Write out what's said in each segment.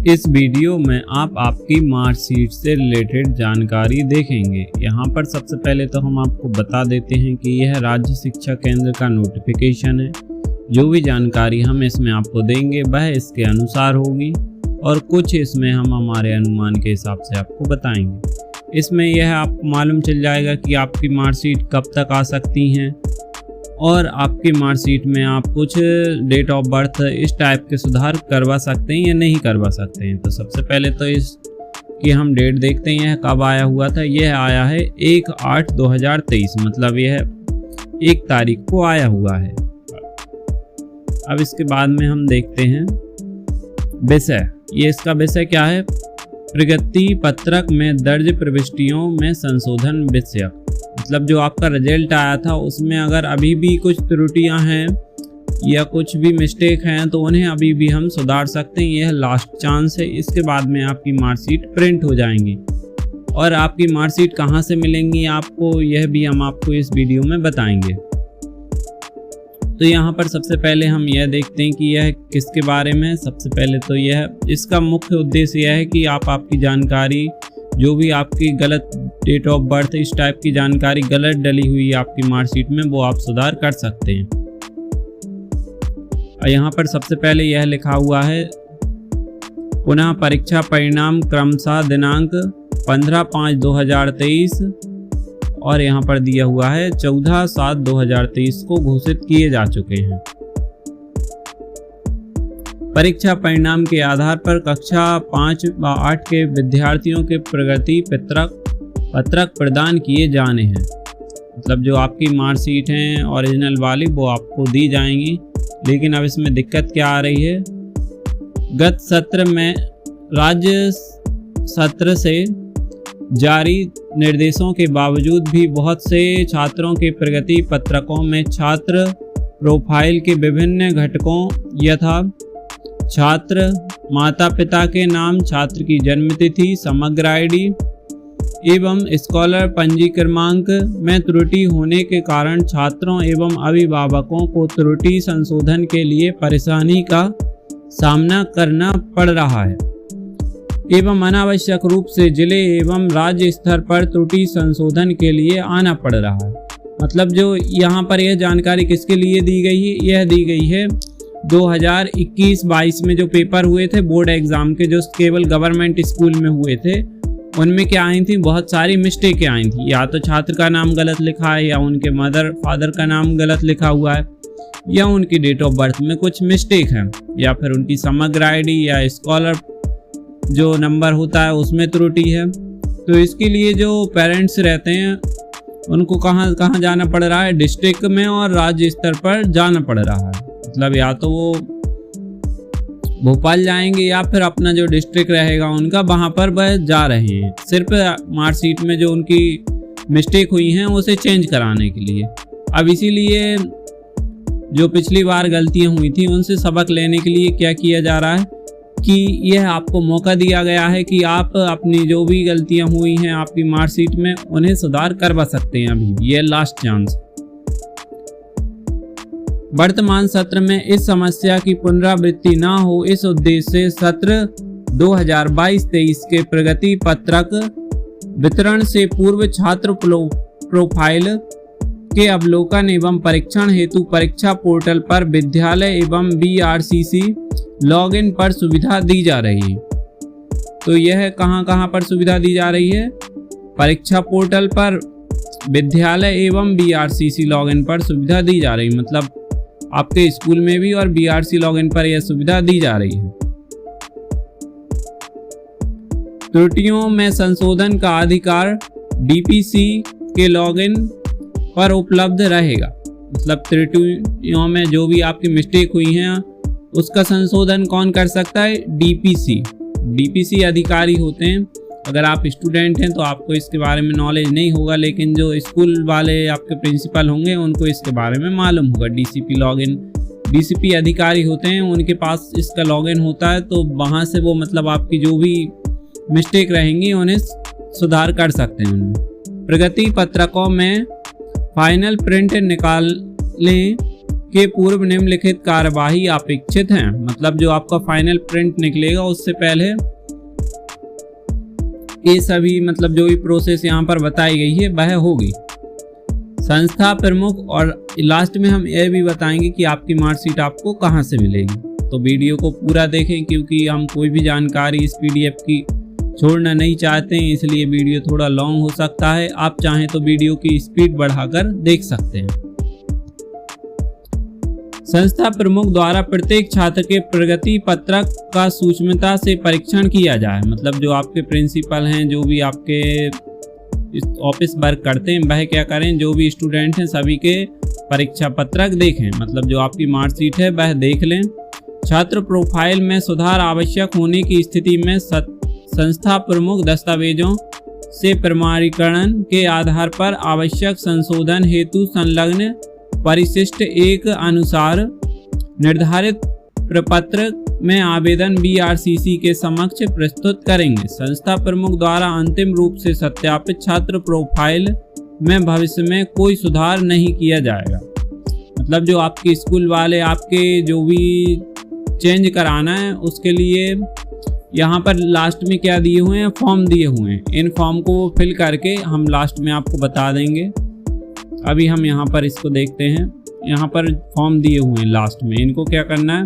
इस वीडियो में आप आपकी मार्कशीट से रिलेटेड जानकारी देखेंगे। यहाँ पर सबसे पहले तो हम आपको बता देते हैं कि यह राज्य शिक्षा केंद्र का नोटिफिकेशन है। जो भी जानकारी हम इसमें आपको देंगे वह इसके अनुसार होगी और कुछ इसमें हम हमारे अनुमान के हिसाब से आपको बताएंगे। इसमें यह आपको मालूम चल जाएगा कि आपकी मार्कशीट कब तक आ सकती हैं और आपकी मार्कशीट में आप कुछ डेट ऑफ बर्थ इस टाइप के सुधार करवा सकते हैं या नहीं करवा सकते हैं। तो सबसे पहले तो इसकी हम डेट देखते हैं, यह कब आया हुआ था। यह आया है 1/8/2023, मतलब यह 1 तारीख को आया हुआ है। अब इसके बाद में हम देखते हैं विषय। ये इसका विषय क्या है? प्रगति पत्रक में दर्ज प्रविष्टियों में संशोधन विषयक। मतलब जो आपका रिजल्ट आया था उसमें अगर अभी भी कुछ त्रुटियां हैं या कुछ भी मिस्टेक हैं तो उन्हें अभी भी हम सुधार सकते हैं। यह लास्ट चांस है। इसके बाद में आपकी मार्कशीट प्रिंट हो जाएंगी और आपकी मार्कशीट कहां से मिलेंगी आपको, यह भी हम आपको इस वीडियो में बताएंगे। तो यहाँ पर सबसे पहले हम यह देखते हैं कि यह किसके बारे में। सबसे पहले तो यह इसका मुख्य उद्देश्य यह है कि आप आपकी जानकारी जो भी आपकी गलत डेट ऑफ बर्थ इस टाइप की जानकारी गलत डली हुई आपकी मार्कशीट में वो आप सुधार कर सकते हैं। और यहाँ पर सबसे पहले यह लिखा हुआ है पुनः परीक्षा परिणाम क्रमशः दिनांक 15/5/2023 और यहाँ पर दिया हुआ है 14/7/2023 को घोषित किए जा चुके हैं। परीक्षा परिणाम के आधार पर कक्षा 5 व 8 के विद्यार्थियों के प्रगति पत्रक प्रदान किए जाने हैं। मतलब जो आपकी मार्कशीट हैं ओरिजिनल वाली वो आपको दी जाएंगी। लेकिन अब इसमें दिक्कत क्या आ रही है? गत सत्र में राज्य सत्र से जारी निर्देशों के बावजूद भी बहुत से छात्रों के प्रगति पत्रकों में छात्र प्रोफाइल के विभिन्न घटकों यथा छात्र माता पिता के नाम, छात्र की जन्मतिथि, समग्र आईडी एवं स्कॉलर पंजी क्रमांक में त्रुटि होने के कारण छात्रों एवं अभिभावकों को त्रुटि संशोधन के लिए परेशानी का सामना करना पड़ रहा है एवं अनावश्यक रूप से जिले एवं राज्य स्तर पर त्रुटि संशोधन के लिए आना पड़ रहा है। मतलब जो यहाँ पर यह जानकारी किसके लिए दी गई है? यह दी गई है 2021-22 में जो पेपर हुए थे बोर्ड एग्जाम के, जो केवल गवर्नमेंट स्कूल में हुए थे, उनमें क्या आई थी? बहुत सारी मिस्टेकें आई थी। या तो छात्र का नाम गलत लिखा है या उनके मदर फादर का नाम गलत लिखा हुआ है या उनकी डेट ऑफ बर्थ में कुछ मिस्टेक है या फिर उनकी समग्र आईडी या स्कॉलर जो नंबर होता है उसमें त्रुटि है। तो इसके लिए जो पेरेंट्स रहते हैं उनको कहाँ जाना पड़ रहा है? डिस्ट्रिक्ट में और राज्य स्तर पर जाना पड़ रहा है। मतलब या तो वो भोपाल जाएंगे या फिर अपना जो डिस्ट्रिक्ट रहेगा उनका वहाँ पर वह जा रहे हैं सिर्फ मार्कशीट में जो उनकी मिस्टेक हुई हैं उसे चेंज कराने के लिए। अब इसीलिए जो पिछली बार गलतियाँ हुई थी उनसे सबक लेने के लिए क्या किया जा रहा है कि यह आपको मौका दिया गया है कि आप अपनी जो भी गलतियाँ हुई हैं आपकी मार्कशीट में उन्हें सुधार करवा सकते हैं। अभी भी यह लास्ट चांस। वर्तमान सत्र में इस समस्या की पुनरावृत्ति न हो, इस उद्देश्य से सत्र 2022-23 के प्रगति पत्रक वितरण से पूर्व छात्र प्रोफाइल के अवलोकन एवं परीक्षण हेतु परीक्षा पोर्टल पर विद्यालय एवं BRCC लॉगिन पर सुविधा दी जा रही है। तो यह कहां पर सुविधा दी जा रही है? परीक्षा पोर्टल पर विद्यालय एवं BRCC लॉगिन पर सुविधा दी जा रही है। मतलब आपके स्कूल में भी और BRC लॉगिन पर यह सुविधा दी जा रही है। त्रुटियों में संशोधन का अधिकार DPC के लॉगिन पर उपलब्ध रहेगा। मतलब त्रुटियों में जो भी आपकी मिस्टेक हुई हैं उसका संशोधन कौन कर सकता है? DPC अधिकारी होते हैं। अगर आप स्टूडेंट हैं तो आपको इसके बारे में नॉलेज नहीं होगा, लेकिन जो स्कूल वाले आपके प्रिंसिपल होंगे उनको इसके बारे में मालूम होगा। DCP अधिकारी होते हैं, उनके पास इसका लॉगिन होता है। तो वहाँ से वो मतलब आपकी जो भी मिस्टेक रहेंगी उन्हें सुधार कर सकते हैं उनमें। प्रगति पत्रकों में फाइनल प्रिंट निकालने के पूर्व निम्नलिखित कार्यवाही अपेक्षित हैं। मतलब जो आपका फाइनल प्रिंट निकलेगा उससे पहले ये सभी मतलब जो भी प्रोसेस यहाँ पर बताई गई है वह होगी। संस्था प्रमुख और लास्ट में हम यह भी बताएंगे कि आपकी मार्कशीट आपको कहाँ से मिलेगी। तो वीडियो को पूरा देखें क्योंकि हम कोई भी जानकारी इस PDF की छोड़ना नहीं चाहते हैं, इसलिए वीडियो थोड़ा लॉन्ग हो सकता है। आप चाहें तो वीडियो की स्पीड बढ़ाकर देख सकते हैं। संस्था प्रमुख द्वारा प्रत्येक छात्र के प्रगति पत्रक का सूक्ष्मता से परीक्षण किया जाए। मतलब जो आपके प्रिंसिपल हैं, जो भी आपके ऑफिस वर्क करते हैं, वह क्या करें, जो भी स्टूडेंट हैं सभी के परीक्षा पत्रक देखें। मतलब जो आपकी मार्कशीट है वह देख लें। छात्र प्रोफाइल में सुधार आवश्यक होने की स्थिति में संस्था प्रमुख दस्तावेजों से प्रमाणीकरण के आधार पर आवश्यक संशोधन हेतु संलग्न परिशिष्ट एक अनुसार निर्धारित प्रपत्र में आवेदन BRCC के समक्ष प्रस्तुत करेंगे। संस्था प्रमुख द्वारा अंतिम रूप से सत्यापित छात्र प्रोफाइल में भविष्य में कोई सुधार नहीं किया जाएगा। मतलब जो आपके स्कूल वाले आपके जो भी चेंज कराना है उसके लिए यहाँ पर लास्ट में क्या दिए हुए हैं, फॉर्म दिए हुए हैं। इन फॉर्म को फिल करके हम लास्ट में आपको बता देंगे। अभी हम यहाँ पर इसको देखते हैं। यहाँ पर फॉर्म दिए हुए हैं लास्ट में, इनको क्या करना है,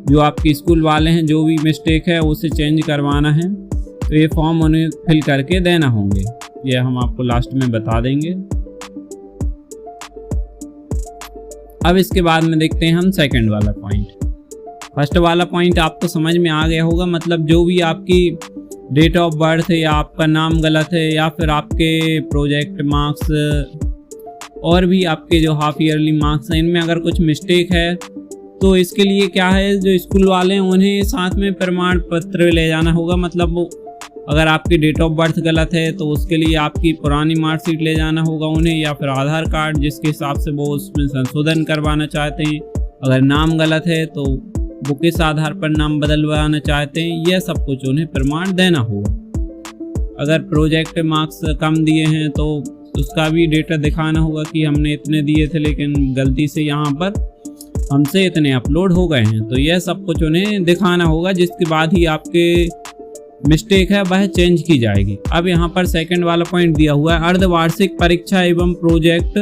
जो आपके स्कूल वाले हैं जो भी मिस्टेक है उसे चेंज करवाना है तो ये फॉर्म उन्हें फिल करके देना होंगे। ये हम आपको लास्ट में बता देंगे। अब इसके बाद में देखते हैं हम सेकंड वाला पॉइंट। फर्स्ट वाला पॉइंट आपको समझ में आ गया होगा। मतलब जो भी आपकी डेट ऑफ बर्थ है या आपका नाम गलत है या फिर आपके प्रोजेक्ट मार्क्स और भी आपके जो हाफ ईयरली मार्क्स हैं इनमें अगर कुछ मिस्टेक है तो इसके लिए क्या है, जो स्कूल वाले हैं उन्हें साथ में प्रमाण पत्र ले जाना होगा। मतलब अगर आपकी डेट ऑफ बर्थ गलत है तो उसके लिए आपकी पुरानी मार्कशीट ले जाना होगा उन्हें, या फिर आधार कार्ड जिसके हिसाब से वो उसमें संशोधन करवाना चाहते हैं। अगर नाम गलत है तो वो किस आधार पर नाम बदलवाना चाहते हैं, यह सब कुछ उन्हें प्रमाण देना होगा। अगर प्रोजेक्ट मार्क्स कम दिए हैं तो उसका भी डेटा दिखाना होगा कि हमने इतने दिए थे लेकिन गलती से यहाँ पर हमसे इतने अपलोड हो गए हैं, तो यह सब कुछ उन्हें दिखाना होगा, जिसके बाद ही आपके मिस्टेक है वह चेंज की जाएगी। अब यहाँ पर सेकंड वाला पॉइंट दिया हुआ है, अर्धवार्षिक परीक्षा एवं प्रोजेक्ट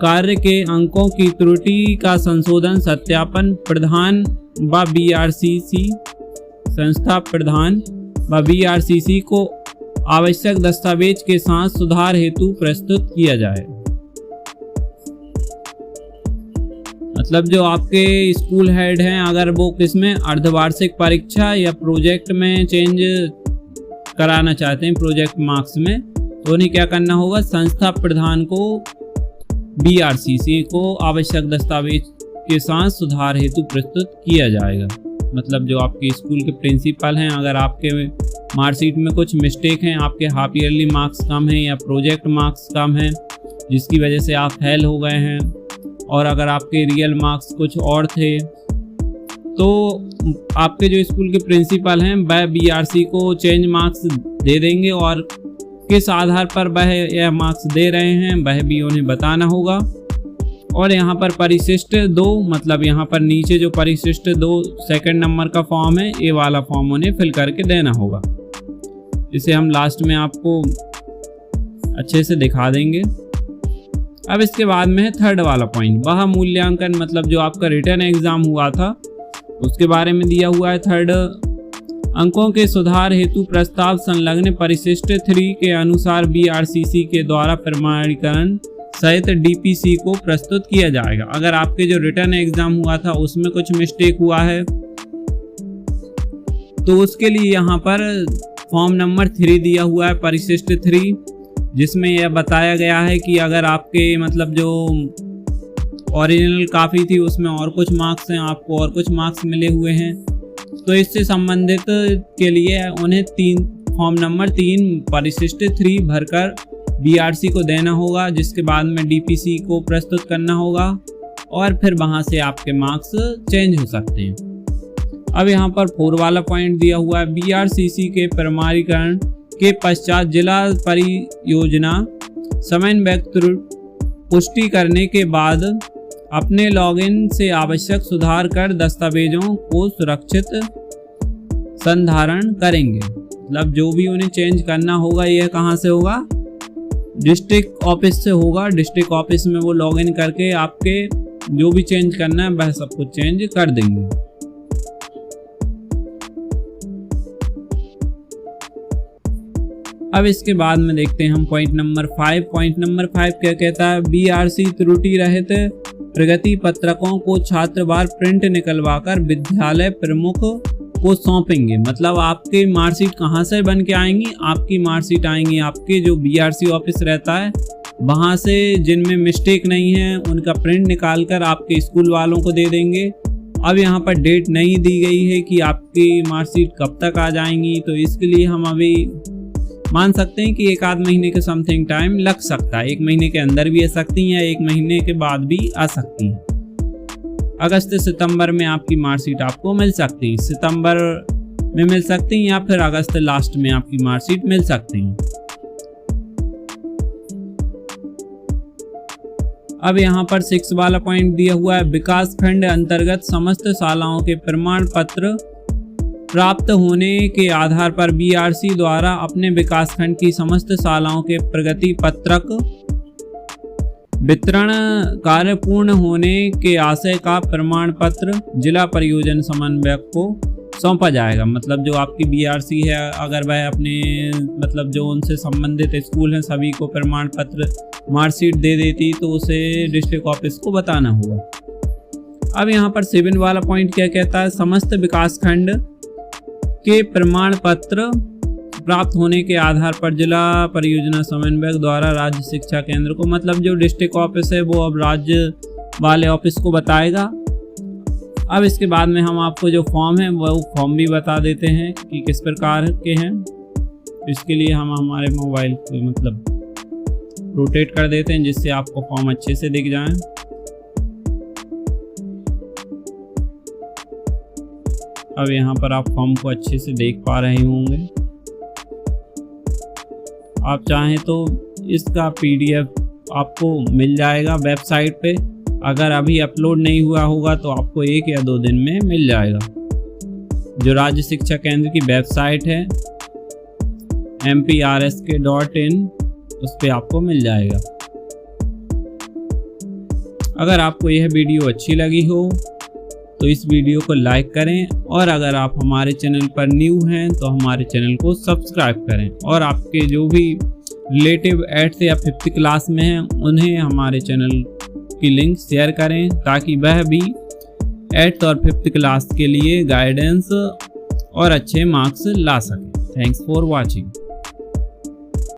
कार्य के अंकों की त्रुटि का संशोधन सत्यापन प्रधान व BRCC संस्था प्रधान व BRCC को आवश्यक दस्तावेज के साथ सुधार हेतु प्रस्तुत किया जाए। मतलब जो आपके स्कूल हेड हैं अगर वो किसमें अर्धवार्षिक परीक्षा या प्रोजेक्ट में चेंज कराना चाहते हैं प्रोजेक्ट मार्क्स में, तो उन्हें क्या करना होगा, संस्था प्रधान को BRCC को आवश्यक दस्तावेज के साथ सुधार हेतु प्रस्तुत किया जाएगा। मतलब जो आपके स्कूल के प्रिंसिपल हैं अगर आपके मार्कशीट में कुछ मिस्टेक हैं, आपके हाफ ईयरली मार्क्स कम हैं या प्रोजेक्ट मार्क्स कम हैं जिसकी वजह से आप फेल हो गए हैं, और अगर आपके रियल मार्क्स कुछ और थे, तो आपके जो स्कूल के प्रिंसिपल हैं वह BRC को चेंज मार्क्स दे देंगे और किस आधार पर वह यह मार्क्स दे रहे हैं वह भी उन्हें बताना होगा। और यहाँ पर परिशिष्ट 2, मतलब यहाँ पर नीचे जो परिशिष्ट 2 सेकंड नंबर का फॉर्म है, ये वाला फॉर्म उन्हें फिल करके देना होगा। इसे हम लास्ट में आपको अच्छे से दिखा देंगे। अब इसके बाद में है थर्ड वाला पॉइंट, वह मूल्यांकन, मतलब जो आपका रिटर्न एग्जाम हुआ था उसके बारे में दिया हुआ है। थर्ड, अंकों के सुधार हेतु प्रस्ताव संलग्न परिशिष्ट 3 के अनुसार BRCC के द्वारा प्रमाणीकरण सहित DPC को प्रस्तुत किया जाएगा। अगर आपके जो रिटर्न एग्जाम हुआ था उसमें कुछ मिस्टेक हुआ है तो उसके लिए यहाँ पर फॉर्म नंबर 3 दिया हुआ है, परिशिष्ट 3, जिसमें यह बताया गया है कि अगर आपके मतलब जो ओरिजिनल कापी थी उसमें और कुछ मार्क्स हैं, आपको और कुछ मार्क्स मिले हुए हैं, तो इससे संबंधित के लिए उन्हें फॉर्म नंबर 3 परिशिष्ट 3 भरकर BRC को देना होगा, जिसके बाद में DPC को प्रस्तुत करना होगा और फिर वहां से आपके मार्क्स चेंज हो सकते हैं। अब यहाँ पर 4 वाला पॉइंट दिया हुआ है, BRCC के प्रमाणीकरण के पश्चात जिला परियोजना समन्वयक पुष्टि करने के बाद अपने लॉगिन से आवश्यक सुधार कर दस्तावेजों को सुरक्षित संधारण करेंगे। मतलब जो भी उन्हें चेंज करना होगा यह कहाँ से होगा, डिस्ट्रिक्ट ऑफिस से होगा। डिस्ट्रिक्ट ऑफिस में वो लॉगिन करके आपके जो भी चेंज करना है वह सब कुछ चेंज कर देंगे। अब इसके बाद में देखते हैं हम पॉइंट नंबर 5। पॉइंट नंबर 5 क्या कहता है, बीआरसी त्रुटि रहित प्रगति पत्रकों को छात्रवार प्रिंट निकलवाकर विद्यालय प्रमुख को सौंपेंगे। मतलब आपके मार्कशीट कहाँ से बन के आएंगी, आपकी मार्कशीट आएंगी आपके जो बीआरसी ऑफिस रहता है वहाँ से, जिनमें मिस्टेक नहीं है उनका प्रिंट निकाल कर आपके स्कूल वालों को दे देंगे। अब यहाँ पर डेट नहीं दी गई है कि आपकी मार्कशीट कब तक आ जाएंगी, तो इसके लिए हम अभी मान सकते हैं कि 1 आध महीने के समथिंग टाइम लग सकता है। 1 महीने के अंदर भी आ सकती हैं, 1 महीने के बाद भी आ सकती हैं। अगस्त सितंबर में आपकी मार्कशीट आपको मिल सकती है, सितंबर में मिल सकती हैं या फिर अगस्त लास्ट में आपकी मार्कशीट मिल सकती हैं। अब यहाँ पर 6 वाला पॉइंट दिया हुआ है, विकास खंड अंतर्गत समस्त शालाओं के प्रमाण पत्र प्राप्त होने के आधार पर बीआरसी द्वारा अपने विकास खंड की समस्त शालाओं के प्रगति पत्रक वितरण कार्य पूर्ण होने के आशय का प्रमाण पत्र जिला परियोजना समन्वयक को सौंपा जाएगा। मतलब जो आपकी बीआरसी है अगर वह अपने मतलब जो उनसे संबंधित स्कूल हैं सभी को प्रमाण पत्र मार्कशीट दे देती तो उसे डिस्ट्रिक्ट ऑफिस को बताना होगा। अब यहाँ पर 7 वाला पॉइंट क्या कहता है, समस्त विकास खंड के प्रमाण पत्र प्राप्त होने के आधार पर जिला परियोजना समन्वयक द्वारा राज्य शिक्षा केंद्र को, मतलब जो डिस्ट्रिक्ट ऑफिस है वो अब राज्य वाले ऑफिस को बताएगा। अब इसके बाद में हम आपको जो फॉर्म है वो फॉर्म भी बता देते हैं कि किस प्रकार के हैं। इसके लिए हम हमारे मोबाइल को मतलब रोटेट कर देते हैं जिससे आपको फॉर्म अच्छे से दिख जाए। अब यहाँ पर आप फॉर्म को अच्छे से देख पा रहे होंगे। आप चाहें तो इसका पीडीएफ आपको मिल जाएगा वेबसाइट पे। अगर अभी अपलोड नहीं हुआ होगा तो आपको 1 या 2 दिन में मिल जाएगा। जो राज्य शिक्षा केंद्र की वेबसाइट है mprsk.in उस पर आपको मिल जाएगा। अगर आपको यह वीडियो अच्छी लगी हो तो इस वीडियो को लाइक करें और अगर आप हमारे चैनल पर न्यू हैं तो हमारे चैनल को सब्सक्राइब करें और आपके जो भी रिलेटिव 8th या 5th क्लास में हैं उन्हें हमारे चैनल की लिंक शेयर करें ताकि वह भी 8th और 5th क्लास के लिए गाइडेंस और अच्छे मार्क्स ला सकें। Thanks for watching.